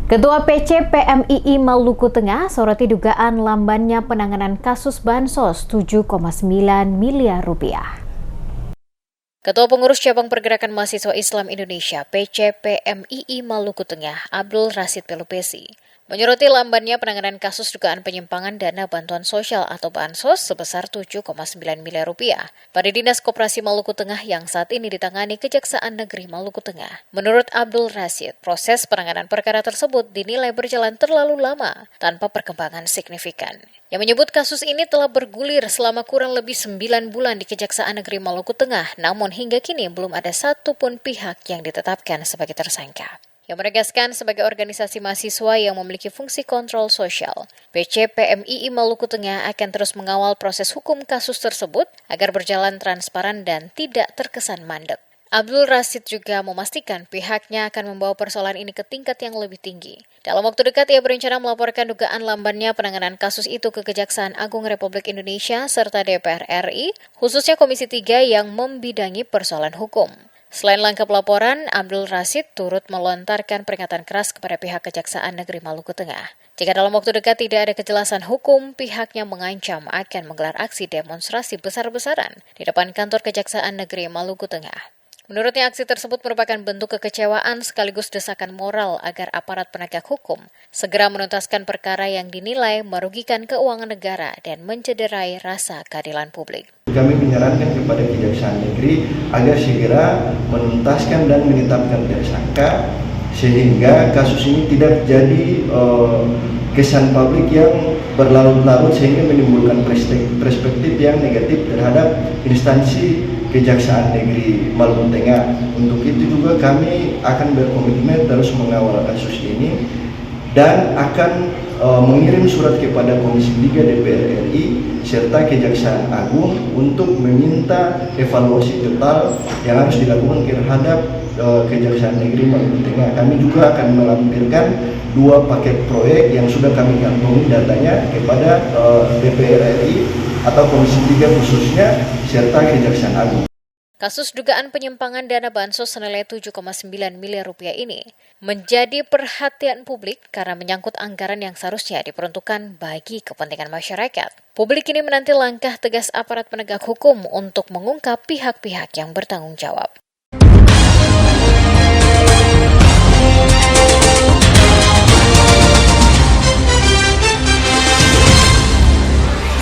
Ketua PC PMII Maluku Tengah soroti dugaan lambannya penanganan kasus Bansos 7,9 miliar rupiah. Ketua Pengurus Cabang Pergerakan Mahasiswa Islam Indonesia PC PMII Maluku Tengah Abdul Rashid Pelupesi menyoroti lambannya penanganan kasus dugaan penyimpangan dana bantuan sosial atau Bansos sebesar 7,9 miliar rupiah pada Dinas Koperasi Maluku Tengah yang saat ini ditangani Kejaksaan Negeri Maluku Tengah. Menurut Abdul Rashid, proses penanganan perkara tersebut dinilai berjalan terlalu lama tanpa perkembangan signifikan. Yang menyebut kasus ini telah bergulir selama kurang lebih 9 bulan di Kejaksaan Negeri Maluku Tengah, namun hingga kini belum ada satupun pihak yang ditetapkan sebagai tersangka. Yang menegaskan sebagai organisasi mahasiswa yang memiliki fungsi kontrol sosial, PC PMII Maluku Tengah akan terus mengawal proses hukum kasus tersebut agar berjalan transparan dan tidak terkesan mandek. Abdul Rashid juga memastikan pihaknya akan membawa persoalan ini ke tingkat yang lebih tinggi. Dalam waktu dekat, ia berencana melaporkan dugaan lambannya penanganan kasus itu ke Kejaksaan Agung Republik Indonesia serta DPR RI, khususnya Komisi 3 yang membidangi persoalan hukum. Selain langkah pelaporan, Abdul Rashid turut melontarkan peringatan keras kepada pihak Kejaksaan Negeri Maluku Tengah. Jika dalam waktu dekat tidak ada kejelasan hukum, pihaknya mengancam akan menggelar aksi demonstrasi besar-besaran di depan kantor Kejaksaan Negeri Maluku Tengah. Menurutnya aksi tersebut merupakan bentuk kekecewaan sekaligus desakan moral agar aparat penegak hukum segera menuntaskan perkara yang dinilai merugikan keuangan negara dan mencederai rasa keadilan publik. Kami menyarankan kepada Kejaksaan Negeri agar segera menuntaskan dan menetapkan tersangka sehingga kasus ini tidak jadi kesan publik yang berlarut-larut sehingga menimbulkan perspektif yang negatif terhadap instansi Kejaksaan Negeri Maluku Tengah. Untuk itu juga kami akan berkomitmen terus mengawal kasus ini dan akan mengirim surat kepada Komisi 3 DPR RI serta Kejaksaan Agung untuk meminta evaluasi total yang harus dilakukan terhadap Kejaksaan Negeri Maluku Tengah. Kami juga akan melampirkan 2 paket proyek yang sudah kami kantongi datanya kepada DPR RI atau Komisi 3 khususnya serta Kejaksaan Agung. Kasus dugaan penyimpangan dana Bansos senilai 7,9 miliar rupiah ini menjadi perhatian publik karena menyangkut anggaran yang seharusnya diperuntukkan bagi kepentingan masyarakat. Publik ini menanti langkah tegas aparat penegak hukum untuk mengungkap pihak-pihak yang bertanggung jawab.